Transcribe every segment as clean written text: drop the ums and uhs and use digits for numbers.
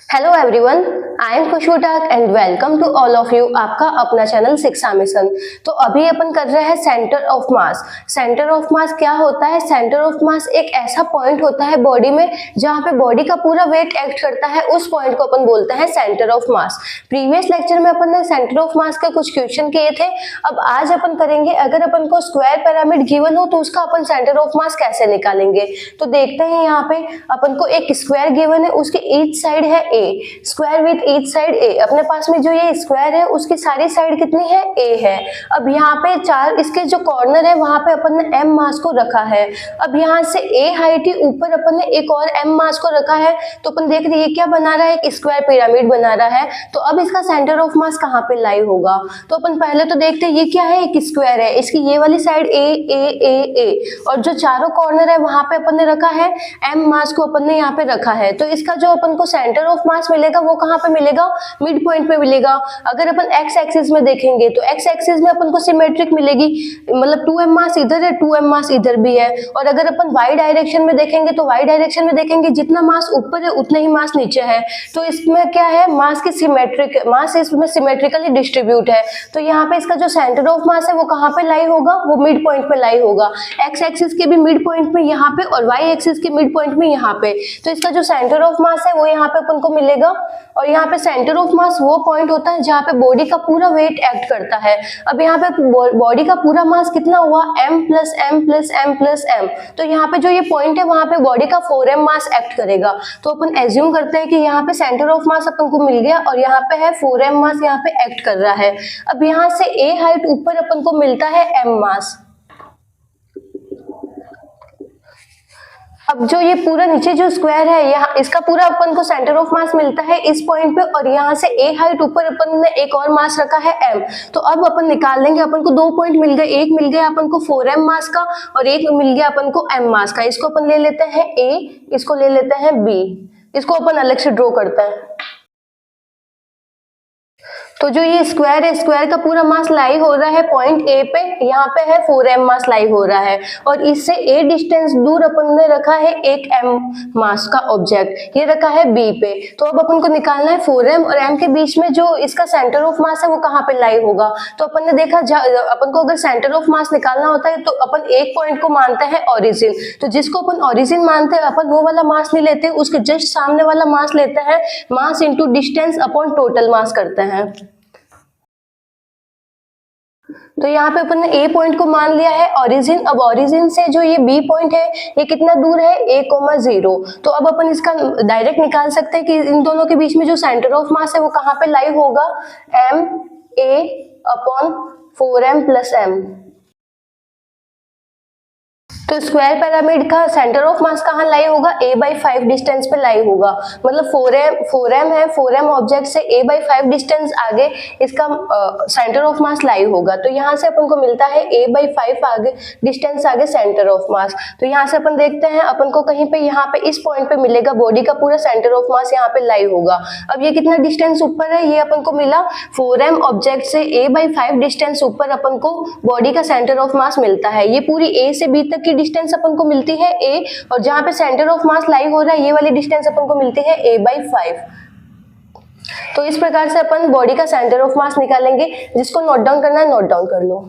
Hello everyone, I am Khushbu Tak and welcome to all of you. आपका अपना channel शिक्षा mission. तो अभी अपन कर रहे हैं centre of mass. Centre of मास क्या होता है? सेंटर ऑफ मास एक ऐसा पॉइंट होता है बॉडी में जहाँ पे बॉडी का पूरा वेट एक्ट करता है, उस पॉइंट को अपन बोलते हैं centre of mass. Previous lecture में अपन ने सेंटर ऑफ मास के कुछ क्वेश्चन किए थे। अब आज अपन करेंगे, अगर अपन को स्क्वायर पिरामिड गिवन हो तो उसका अपन सेंटर ऑफ मास कैसे निकालेंगे। तो देखते हैं, यहाँ पे अपन को एक स्क्वायर गिवन है, उसकी ईच साइड है ए, स्क्वायर विथ ईच साइड ए। अपने पास में जो ये स्क्वायर है उसकी सारी साइड कितनी है? ए है। अब यहाँ पे चार इसके जो कॉर्नर है वहां पे अपन ने एम मास को रखा है। अब यहाँ से ए हाइट ही ऊपर अपन ने एक और एम मास को रखा है। तो अपन देख रहे हैं ये क्या बना रहा है? एक स्क्वायर पिरामिड बना रहा है। तो अब इसका सेंटर ऑफ मास कहाँ पे लाई होगा? तो अपन पहले तो देखते हैं ये क्या है, एक स्क्वायर है, इसकी ये वाली साइड ए ए ए ए, और जो चारों कॉर्नर है वहां पे अपन ने रखा है एम मास को, अपन ने यहाँ पे रखा है। तो इसका जो अपन को सेंटर ऑफ मास मिलेगा वो कहाँ पे मिलेगा? मिड पॉइंट पे मिलेगा। अगर अपन एक्स एक्सिस में देखेंगे तो एक्स एक्सिस में अपन को सिमेट्रिक मिलेगी, मतलब 2m मास इधर है, 2m मास इधर भी है। और अगर अपन वाई डायरेक्शन में देखेंगे तो वाई डायरेक्शन में देखेंगे जितना मास ऊपर है उतना ही मास नीचे है। तो इसमें क्या है? मास की सिमेट्रिक, मास इसमें सिमेट्रिकली डिस्ट्रीब्यूट है। तो यहाँ पे इसका जो सेंटर ऑफ मास है वो कहाँ पे लाई होगा? वो मिड पॉइंट पे लाई होगा। एक्स एक्सिस के भी मिड पॉइंट में यहाँ पे, और वाई एक्सिस के मिड पॉइंट में यहाँ पे। तो इसका जो सेंटर ऑफ मास है वो यहाँ पे अपन को मिलेगा। और यहाँ पे सेंटर ऑफ मास वो पॉइंट होता है जहाँ पे बॉडी का पूरा वेट एक्ट करता है। अब यहाँ पे बॉडी का पूरा मास कितना हुआ? m plus M plus M plus M. तो यहाँ पे जो ये पॉइंट है वहां पे बॉडी का 4m मास एक्ट करेगा। तो अपन एज्यूम करते हैं कि यहाँ पे सेंटर ऑफ मास अपन को मिल गया और यहाँ पे है 4m मास यहाँ पे एक्ट कर रहा है। अब यहाँ से a हाइट ऊपर अपन को मिलता है m मास। अब जो ये पूरा नीचे जो स्क्वायर है, यहाँ इसका पूरा अपन को सेंटर ऑफ मास मिलता है इस पॉइंट पे, और यहाँ से ए हाइट ऊपर अपन ने एक और मास रखा है एम। तो अब अपन निकाल लेंगे, अपन को दो पॉइंट मिल गए, एक मिल गया अपन को 4m मास का और एक मिल गया अपन को m मास का। इसको अपन ले लेते हैं a, इसको ले लेते हैं b, इसको अपन अलग से ड्रॉ करते हैं। तो जो ये स्क्वायर है, स्क्वायर का पूरा मास लाई हो रहा है पॉइंट ए पे, यहाँ पे है 4m मास लाई हो रहा है, और इससे a डिस्टेंस दूर अपन ने रखा है एक m मास का ऑब्जेक्ट, ये रखा है b पे। तो अब अपन को निकालना है 4m और m के बीच में जो इसका सेंटर ऑफ मास है वो कहाँ पे लाई होगा। तो अपन ने देखा, अपन को अगर सेंटर ऑफ मास निकालना होता है तो अपन एक पॉइंट को मानते हैं ओरिजिन। तो जिसको अपन ओरिजिन मानते हैं अपन वो वाला मास नहीं लेते, उसके जस्ट सामने वाला मास लेते हैं। Mass into distance upon total mass करते हैं। तो यहाँ पे अपन ने ए पॉइंट को मान लिया है ओरिजिन। अब ओरिजिन से जो ये बी पॉइंट है ये कितना दूर है? a,0। तो अब अपन इसका डायरेक्ट निकाल सकते हैं कि इन दोनों के बीच में जो सेंटर ऑफ मास है वो कहाँ पे लाई होगा? m a upon 4m plus m। तो स्क्वायर पिरामिड का सेंटर ऑफ मास कहाँ लाई होगा? a/5 डिस्टेंस पे लाई होगा। मतलब 4m है, 4m ऑब्जेक्ट से a/5 डिस्टेंस आगे इसका सेंटर ऑफ मास लाई होगा। तो यहाँ से अपन को मिलता है a/5 आगे डिस्टेंस आगे सेंटर ऑफ मास। तो यहाँ से अपन देखते हैं, अपन को कहीं पे यहाँ पे इस पॉइंट पे मिलेगा बॉडी का पूरा सेंटर ऑफ मास यहाँ पे लाई होगा। अब ये कितना डिस्टेंस ऊपर है? ये अपन को मिला 4m ऑब्जेक्ट से a/5 डिस्टेंस ऊपर अपन को बॉडी का सेंटर ऑफ मास मिलता है। ये पूरी a से b तक की डिस्टेंस अपन को मिलती है a, और जहां पे सेंटर ऑफ मास लाई हो रहा है ये वाली डिस्टेंस अपन को मिलती है a/5। तो इस प्रकार से अपन बॉडी का सेंटर ऑफ मास निकालेंगे। जिसको नोट डाउन करना है नोट डाउन कर लो।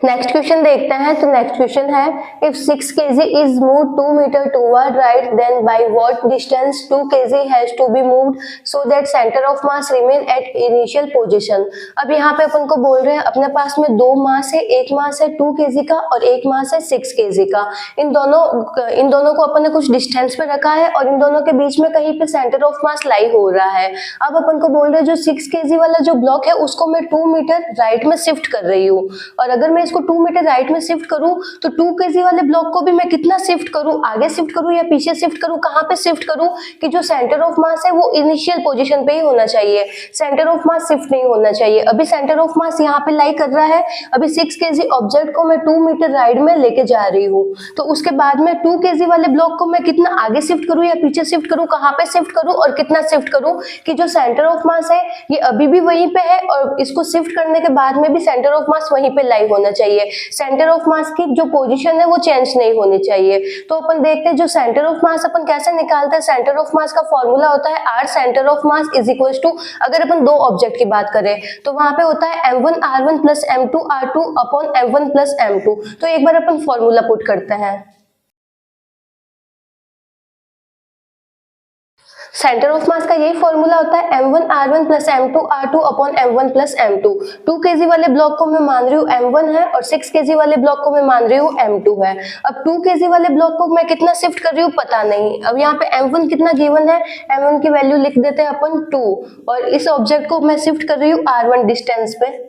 नेक्स्ट क्वेश्चन देखते हैं। तो नेक्स्ट क्वेश्चन है, if 6 kg is moved 2 meter toward right, then by what distance 2 kg has to be moved so that center of mass remain at initial position। अब यहाँ पे अपन को बोल रहे हैं अपने पास में दो मास है, एक मास है 2 kg का और एक मास है 6 kg का। इन दोनों को अपन ने कुछ डिस्टेंस पे रखा है और इन दोनों के बीच में कहीं पे सेंटर ऑफ मास लाई हो रहा है। अब अपन को बोल रहे हैं जो 6 kg वाला जो ब्लॉक है उसको मैं 2 मीटर राइट में शिफ्ट कर रही हूँ, और अगर मैं इसको 2 मीटर राइट में शिफ्ट करूं तो 2 kg वाले ब्लॉक को भी मैं कितना शिफ्ट करूं? आगे शिफ्ट करूं या पीछे शिफ्ट करूं? कहां पे शिफ्ट करूं कि जो सेंटर ऑफ मास है वो इनिशियल पोजीशन पे ही होना चाहिए, सेंटर ऑफ मास शिफ्ट नहीं होना चाहिए। अभी सेंटर ऑफ मास यहाँ पे लाई कर रहा है। अभी 6 kg ऑब्जेक्ट को मैं 2 मीटर राइट में लेके जा रही हूँ, तो उसके बाद में 2 kg वाले ब्लॉक को मैं कितना आगे शिफ्ट करूं या पीछे शिफ्ट करूं? कहां पे शिफ्ट करूं और कितना शिफ्ट करूं कि जो सेंटर ऑफ मास है ये अभी भी वहीं पे है और इसको शिफ्ट करने के बाद में भी सेंटर ऑफ मास वहीं पे लाई होना चाहिए, सेंटर ऑफ मास की जो पोजीशन है वो चेंज नहीं होनी चाहिए। तो अपन देखते हैं जो सेंटर ऑफ मास अपन कैसे निकालते हैं। सेंटर ऑफ मास का फॉर्मूला होता है R centre of mass is equal to, अगर अपन दो ऑब्जेक्ट की बात करें तो वहां पे होता है m1r1 plus m2r2 upon m1 plus m2। तो एक बार अपन फॉर्मूला पुट करते हैं। सेंटर ऑफ मास का यही फॉर्मूला होता है m1r1 plus m2r2 upon m1 plus m2। 2 kg वाले ब्लॉक को मैं मान रही हूँ m1 है और 6 kg वाले ब्लॉक को मैं मान रही हूँ m2 है। अब 2 kg वाले ब्लॉक को मैं कितना शिफ्ट कर रही हूँ पता नहीं। अब यहाँ पे m1 कितना गिवन है, m1 की वैल्यू लिख देते हैं अपन 2, और इस ऑब्जेक्ट को मैं शिफ्ट कर रही हूँ r1 डिस्टेंस पे।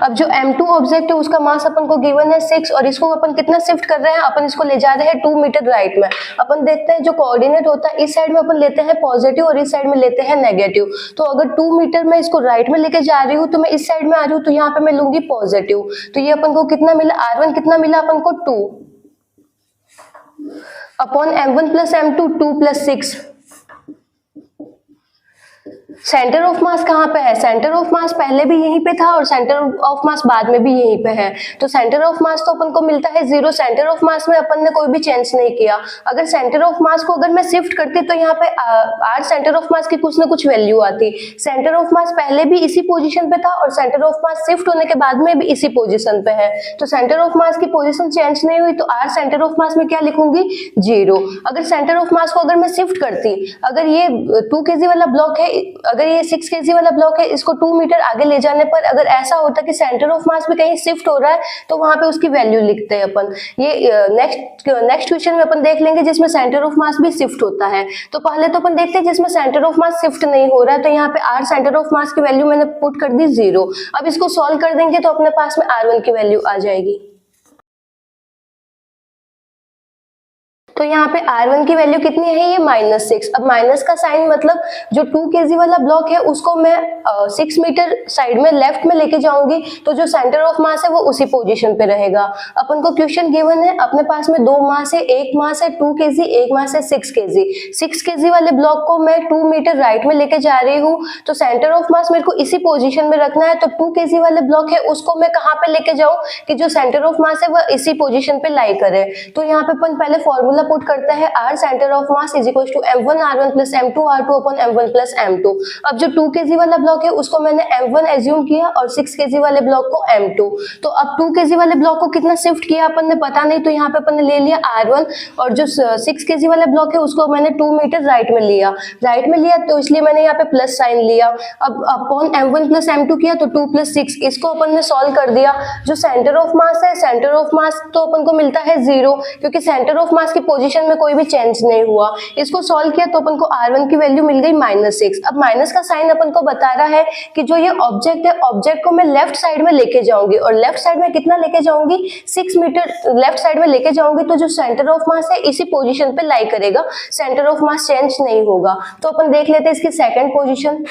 अब जो m2 ऑब्जेक्ट है उसका मास अपन को गिवन है 6, और इसको अपन कितना शिफ्ट कर रहे हैं, अपन इसको ले जा रहे हैं 2 मीटर राइट में। अपन देखते हैं जो कोऑर्डिनेट होता है, इस साइड में अपन लेते हैं पॉजिटिव और इस साइड में लेते हैं नेगेटिव। तो अगर 2 मीटर में इसको राइट में लेके जा रही हूँ तो मैं इस साइड में आ रही हूँ, तो यहाँ पे मैं लूंगी पॉजिटिव। तो ये अपन को कितना मिला, r1 कितना मिला अपन को 2 upon m1 plus m2 2 plus 6। Centre of मास कहाँ पे है, सेंटर ऑफ मास पहले भी यहीं पे था और सेंटर ऑफ मास बाद में भी यहीं पे है। तो सेंटर ऑफ मास तो अपन को मिलता है 0। सेंटर ऑफ मास में अपन ने कोई भी चेंज नहीं किया। अगर सेंटर ऑफ मास को अगर मैं शिफ्ट करती तो यहाँ पे आर सेंटर ऑफ मास की कुछ ना कुछ वैल्यू आती। सेंटर ऑफ मास पहले भी इसी पोजीशन पे था और सेंटर ऑफ मास शिफ्ट होने के बाद में भी इसी पोजीशन पे है। तो सेंटर ऑफ मास की पोजीशन चेंज नहीं हुई, तो आर सेंटर ऑफ मास में क्या लिखूंगी 0। अगर सेंटर ऑफ मास को अगर मैं शिफ्ट करती, अगर ये 2 kg वाला ब्लॉक है, अगर ये 6 kg वाला ब्लॉक है, इसको 2 मीटर आगे ले जाने पर अगर ऐसा होता कि सेंटर ऑफ मास भी कहीं शिफ्ट हो रहा है तो वहां पे उसकी वैल्यू लिखते हैं अपन। ये नेक्स्ट क्वेश्चन में अपन देख लेंगे जिसमें सेंटर ऑफ मास भी शिफ्ट होता है। तो पहले तो अपन देखते हैं जिसमें सेंटर ऑफ मास शिफ्ट नहीं हो रहा है। तो यहाँ पे आर सेंटर ऑफ मास की वैल्यू मैंने पुट कर दी 0। अब इसको सॉल्व कर देंगे तो अपने पास में r1 की वैल्यू आ जाएगी। तो यहाँ पे r1 की वैल्यू कितनी है, ये -6। अब माइनस का साइन मतलब जो 2 kg वाला ब्लॉक है उसको मैं 6 मीटर साइड में लेफ्ट में लेके जाऊंगी, तो जो सेंटर ऑफ मास है वो उसी पोजीशन पे रहेगा। अपन को क्वेश्चन गिवन है, अपने पास में 2 मास है, एक मास है 2 kg, एक मास है 6 kg। 6 kg वाले ब्लॉक को मैं 2 मीटर राइट में लेके जा रही हूँ, तो सेंटर ऑफ मास मेरे को इसी पोजीशन में रखना है। तो 2 kg वाले ब्लॉक है उसको मैं कहाँ पे लेके जाऊँ कि जो सेंटर ऑफ मास है वह इसी पोजीशन पे लाई करे। तो यहाँ पे अपन पहले फॉर्मूला पुट करता है R centre of mass is equal to m1r1 plus m2r2 upon m1 plus m2। अब जो 2 kg वाला ब्लॉक है उसको मैंने m1 एज्यूम किया और 6 kg वाले ब्लॉक को m2। तो अब 2 kg वाले ब्लॉक को कितना शिफ्ट किया अपन ने पता नहीं, तो यहाँ पे अपन ने ले लिया r1, और जो 6 kg वाले ब्लॉक है उसको मैंने 2 मीटर राइट में लिया, तो इसलिए मैंने यहाँ पे प्लस साइन लिया। अब अपॉन m1 प्लस m2 किया तो 2 प्लस 6, इसको अपन ने सॉल्व कर दिया। जो सेंटर ऑफ मास है, सेंटर ऑफ मास तो अपन को मिलता है 0, क्योंकि सेंटर ऑफ मास की पोजीशन में कोई भी चेंज नहीं हुआ। इसको सॉल्व किया तो अपन को r1 की वैल्यू मिल गई -6। अब माइनस का साइन अपन को बता रहा है कि जो ये ऑब्जेक्ट है, ऑब्जेक्ट को मैं लेफ्ट साइड में लेके जाऊंगी, और लेफ्ट साइड में कितना लेके जाऊंगी 6 मीटर लेफ्ट साइड में लेके जाऊंगी, तो जो सेंटर ऑफ मास है इसी पोजीशन पे लाई करेगा, सेंटर ऑफ मास चेंज नहीं होगा। तो अपन देख लेते हैं इसकी सेकंड पोजीशन।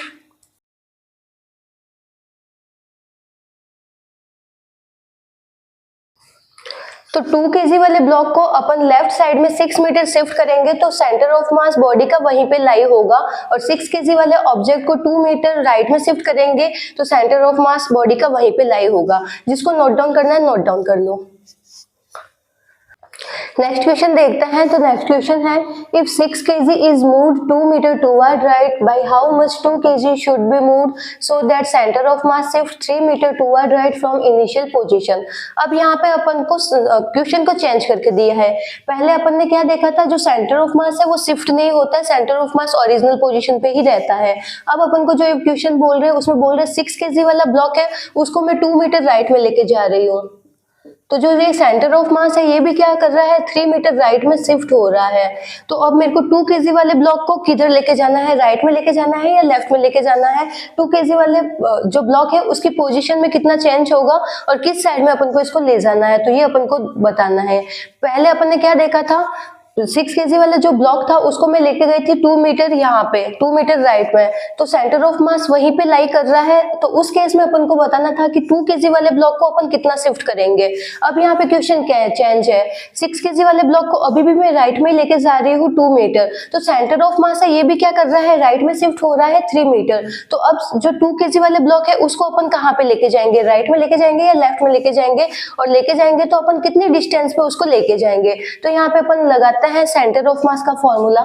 तो 2 kg वाले ब्लॉक को अपन लेफ्ट साइड में 6 मीटर शिफ्ट करेंगे तो सेंटर ऑफ मास बॉडी का वहीं पे लाई होगा, और 6 kg वाले ऑब्जेक्ट को 2 मीटर राइट में शिफ्ट करेंगे तो सेंटर ऑफ मास बॉडी का वहीं पे लाई होगा। जिसको नोट डाउन करना है नोट डाउन कर लो। नेक्स्ट क्वेश्चन देखते हैं। तो नेक्स्ट क्वेश्चन है, if 6 kg is moved 2 meter toward right, by how much 2 kg should be moved so that center of mass shift 3 meter toward right from initial position। अब यहाँ पे अपन को question को change करके दिया है। पहले अपन ने क्या देखा था, जो सेंटर ऑफ मास है वो शिफ्ट नहीं होता है, centre of mass original position पे ही रहता है। अब अपन को जो क्वेश्चन बोल रहे हैं उसमें बोल रहे हैं 6 kg वाला ब्लॉक है उसको मैं 2 मीटर राइट में लेके जा रही हूँ, तो जो ये सेंटर ऑफ मास है ये भी क्या कर रहा है 3 मीटर राइट में शिफ्ट हो रहा है। तो अब मेरे को 2 kg वाले ब्लॉक को किधर लेके जाना है, राइट में लेके जाना है या लेफ्ट में लेके जाना है। 2 kg वाले जो ब्लॉक है उसकी पोजीशन में कितना चेंज होगा और किस साइड में अपन को इसको ले जाना है, तो ये अपन को बताना है। पहले अपन ने क्या देखा था, 6 केजी वाला जो ब्लॉक था उसको मैं लेके गई थी 2 मीटर यहाँ पे, 2 मीटर राइट में, तो सेंटर ऑफ मास वहीं पे लाई कर रहा है। तो उस केस में अपन को बताना था कि 2 केजी वाले ब्लॉक को अपन कितना शिफ्ट करेंगे। अब यहाँ पे क्वेश्चन क्या है, चेंज है। 6 केजी वाले ब्लॉक को अभी भी मैं राइट में लेके जा रही हूँ 2 मीटर, तो सेंटर ऑफ मास है ये भी क्या कर रहा है, राइट में शिफ्ट हो रहा है 3 मीटर। तो अब जो 2 केजी वाले ब्लॉक है उसको अपन कहाँ पे लेके जाएंगे, राइट में लेके जाएंगे या लेफ्ट में लेके जाएंगे, और लेके जाएंगे तो अपन कितनी डिस्टेंस पे उसको लेके जाएंगे। तो यहाँ पे अपन लगाते हैं सेंटर ऑफ मास का फॉर्मूला।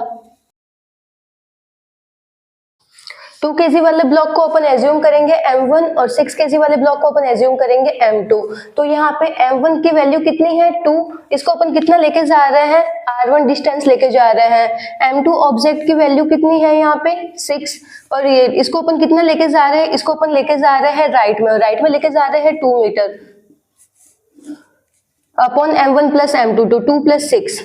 2 केजी वाले ब्लॉक को अपन एज्यूम करेंगे m1 और 6 केजी वाले ब्लॉक को अपन एज्यूम करेंगे m2। तो यहाँ पे m1 की वैल्यू कितनी है 2, इसको अपन कितना लेके जा रहे हैं, r1 डिस्टेंस लेके जा रहे हैं। m2 ऑब्जेक्ट की वैल्यू कितनी है यहाँ पे 6, और ये इसको अपन कितना लेके जा रहे हैं, इसको अपन लेके जा रहे हैं राइट में, और राइट में लेके जा रहे हैं 2 metre upon m1 plus m2, तो 2 प्लस 6।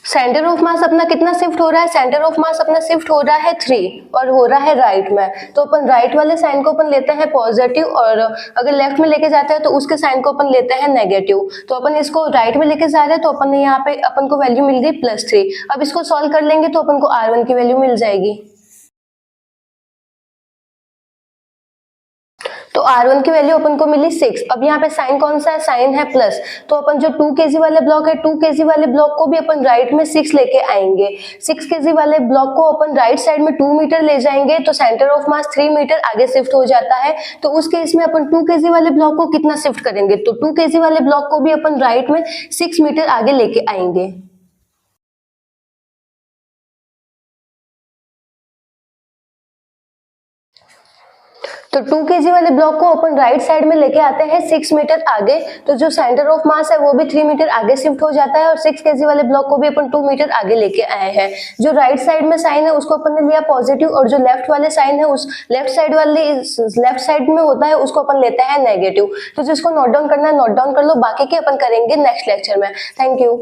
सेंटर ऑफ मास अपना कितना शिफ्ट हो रहा है, सेंटर ऑफ मास अपना शिफ्ट हो रहा है 3 और हो रहा है राइट में। तो अपन राइट वाले साइन को अपन लेते हैं पॉजिटिव, और अगर लेफ्ट में लेके जाते हैं तो उसके साइन को अपन लेते हैं नेगेटिव। तो अपन इसको राइट में लेके जा रहे हैं तो अपन यहाँ पे अपन को वैल्यू मिल गई +3। अब इसको सॉल्व कर लेंगे तो अपन को r1 की वैल्यू मिल जाएगी। तो r1 की वैल्यू अपन को मिली 6। अब यहाँ पे साइन कौन सा है, साइन है प्लस, तो अपन जो 2 केजी वाले ब्लॉक है 2 केजी वाले ब्लॉक को भी अपन राइट में 6 लेके आएंगे। 6 केजी वाले ब्लॉक को अपन राइट साइड में 2 मीटर ले जाएंगे तो सेंटर ऑफ मास 3 मीटर आगे शिफ्ट हो जाता है। तो उस केस में अपन 2 केजी वाले ब्लॉक को कितना शिफ्ट करेंगे, तो 2 केजी वाले ब्लॉक को भी अपन राइट में 6 मीटर आगे लेके आएंगे। तो 2 केजी वाले ब्लॉक को अपन राइट साइड में लेके आते हैं 6 मीटर आगे, तो जो सेंटर ऑफ मास है वो भी 3 मीटर आगे शिफ्ट हो जाता है, और 6 केजी वाले ब्लॉक को भी अपन 2 मीटर आगे लेके आए हैं। जो राइट साइड में साइन है उसको अपन ने लिया पॉजिटिव, और जो लेफ्ट वाले साइन है उस लेफ्ट साइड में होता है उसको अपन लेते हैं नेगेटिव। तो जिसको नोट डाउन करना है नोट डाउन कर लो, बाकी के अपन करेंगे नेक्स्ट लेक्चर में। Thank you.